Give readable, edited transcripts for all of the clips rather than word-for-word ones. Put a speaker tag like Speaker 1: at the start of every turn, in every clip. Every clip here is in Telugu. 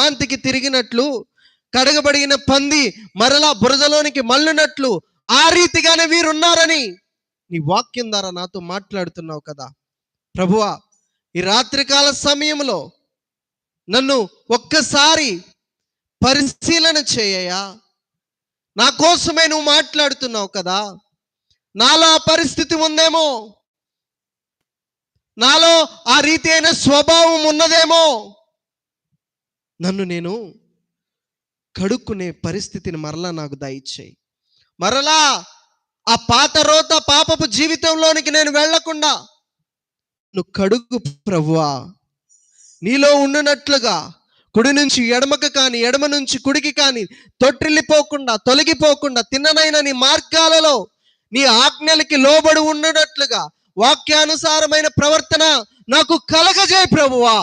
Speaker 1: వాంతికి తిరిగినట్లు, కడగబడిన పంది మరలా బురదలోనికి మళ్ళినట్లు ఆ రీతిగానే వీరున్నారని నీ వాక్యం ద్వారా నాతో మాట్లాడుతున్నావు కదా ప్రభువా. ఈ రాత్రికాల సమయంలో నన్ను ఒక్కసారి పరిశీలన చేయయా. నా కోసమే నువ్వు మాట్లాడుతున్నావు కదా. నాలో ఆ పరిస్థితి ఉందేమో, నాలో ఆ రీతి అయిన స్వభావం ఉన్నదేమో. నన్ను నేను కడుక్కునే పరిస్థితిని మరలా నాకు దయచేయి. మరలా ఆ పాత రోత పాపపు జీవితంలోనికి నేను వెళ్లకుండా నువ్వు కడుగు ప్రభువా. నీలో ఉండునట్లుగా కుడి నుంచి ఎడమకు కానీ ఎడమ నుంచి కుడికి కానీ తొట్టిల్లిపోకుండా తొలగిపోకుండా తిన్ననైన నీ మార్గాలలో నీ ఆజ్ఞలకి లోబడి ఉండునట్లుగా వాక్యానుసారమైన ప్రవర్తన నాకు కలగజేయ ప్రభువా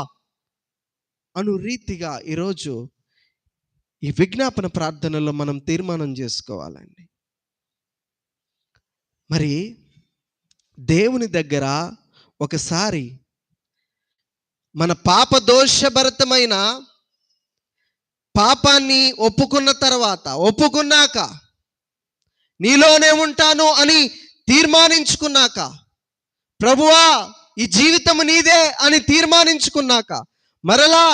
Speaker 1: అను రీతిగా ఈరోజు ఈ విజ్ఞాపన ప్రార్థనలో మనం తీర్మానం చేసుకోవాలండి. మరి దేవుని దగ్గర ఒకసారి మన పాప దోషభరితమైన పాపాన్ని ఒప్పుకున్నాక నీలోనే ఉంటాను అని తీర్మానించుకున్నాక, ప్రభువా ఈ జీవితం నీదే అని తీర్మానించుకున్నాక, మరలా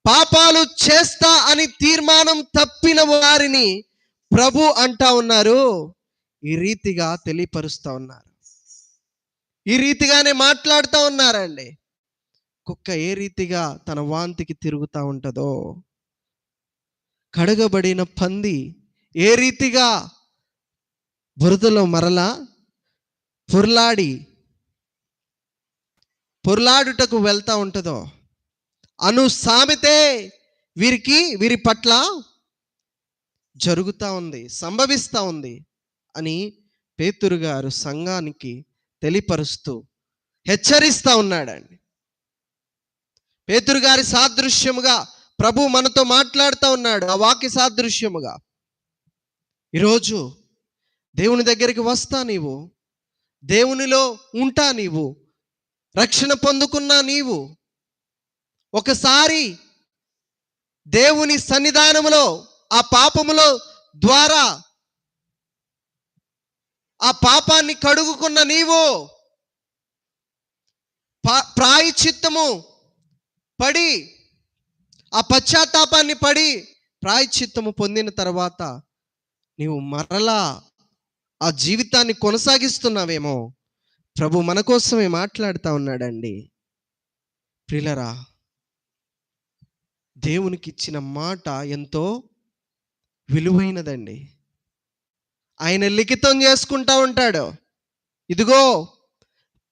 Speaker 1: పాపాలు చేస్తా అని తీర్మానం తప్పిన వారిని ప్రభు అంటా ఉన్నారు, ఈ రీతిగా తెలియపరుస్తూ ఉన్నారు, ఈ రీతిగానే మాట్లాడుతూ ఉన్నారండి. కుక్క ఏ రీతిగా తన వాంతికి తిరుగుతూ ఉంటుందో, కడగబడిన పంది ఏ రీతిగా బురదలో మరలా పొర్లాడుటకు వెళ్తూ ఉంటుందో అను సామెతే వీరి పట్ల జరుగుతూ ఉంది, సంభవిస్తూ ఉంది అని పేతురు గారు సంఘానికి తెలియపరుస్తూ హెచ్చరిస్తూ ఉన్నాడండి. పేతురు గారి సాదృశ్యముగా ప్రభు మనతో మాట్లాడుతూ ఉన్నాడు. ఆ వాక్య సాదృశ్యముగా ఈరోజు దేవుని దగ్గరికి వస్తా, నీవు దేవునిలో ఉంటా, నీవు రక్షణ పొందుకున్నా, నీవు ఒకసారి దేవుని సన్నిధానములో ఆ పాపములో ద్వారా ఆ పాపాన్ని కడుగుకున్న నీవు ప్రాయశ్చిత్తము పడి ఆ పశ్చాత్తాపాన్ని పడి ప్రాయశ్చిత్తము పొందిన తర్వాత నీవు మరలా ఆ జీవితాన్ని కొనసాగిస్తున్నావేమో. ప్రభు మన కోసమే మాట్లాడుతూ ఉన్నాడండి. ప్రియులరా, దేవునికి ఇచ్చిన మాట ఎంతో విలువైనదండి. ఆయన లిఖితం చేసుకుంటా ఉంటాడు. ఇదిగో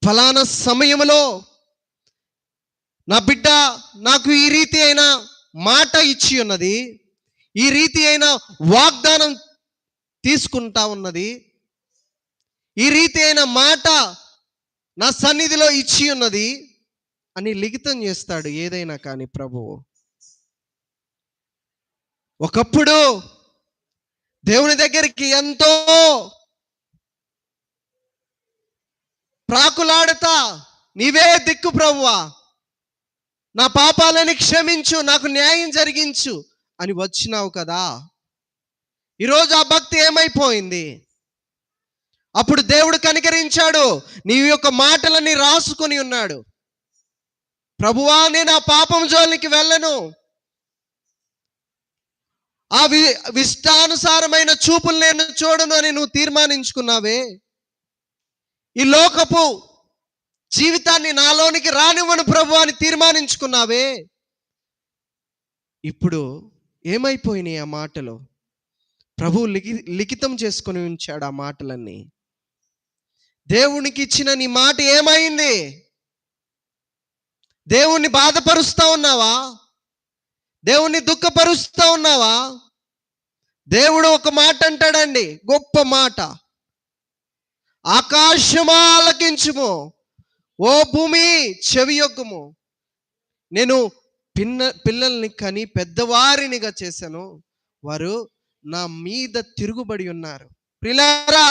Speaker 1: ఫలానా సమయంలో నా బిడ్డ నాకు ఈ రీతి అయిన మాట ఇచ్చి ఉన్నది, ఈ రీతి అయిన వాగ్దానం తీసుకుంటా ఉన్నది, ఈ రీతి అయిన మాట నా సన్నిధిలో ఇచ్చి ఉన్నది అని లిఖితం చేస్తాడు ఏదైనా కానీ ప్రభువు. ఒకప్పుడు దేవుని దగ్గరికి ఎంతో ప్రాకులాడతా, నీవే దిక్కు ప్రభువా, నా పాపాలని క్షమించు, నాకు న్యాయం జరిగించు అని వచ్చినావు కదా. ఈరోజు ఆ భక్తి ఏమైపోయింది? అప్పుడు దేవుడు కనికరించాడు, నీ యొక్క మాటలని రాసుకొని ఉన్నాడు. ప్రభువా నేను ఆ పాపం జోలికి వెళ్ళను, ఆ ఇష్టానుసారమైన చూపులు నేను చూడను అని నువ్వు తీర్మానించుకున్నావే. ఈ లోకపు జీవితాన్ని నాలోనికి రానివ్వను ప్రభు అని తీర్మానించుకున్నావే. ఇప్పుడు ఏమైపోయినాయి ఆ మాటలు? ప్రభు లిఖితం చేసుకొని ఉంచాడు ఆ మాటలన్నీ. దేవునికి ఇచ్చిన నీ మాట ఏమైంది? దేవుణ్ణి బాధపరుస్తూ ఉన్నావా? దేవుణ్ణి దుఃఖపరుస్తూ ఉన్నావా? దేవుడు ఒక మాట అంటాడండి, గొప్ప మాట, ఆకాశమా ఆలకించుము, ఓ భూమి చెవియొగ్గుము, నేను పిల్లల్ని కని పెద్దవారినిగా చేశాను, వారు నా మీద తిరుగుబడి ఉన్నారు. ప్రియులారా,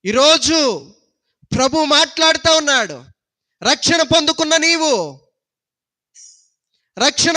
Speaker 1: ఈరోజు ప్రభు మాట్లాడుతూ ఉన్నాడు. రక్షణ పొందుకున్న నీవు, రక్షణ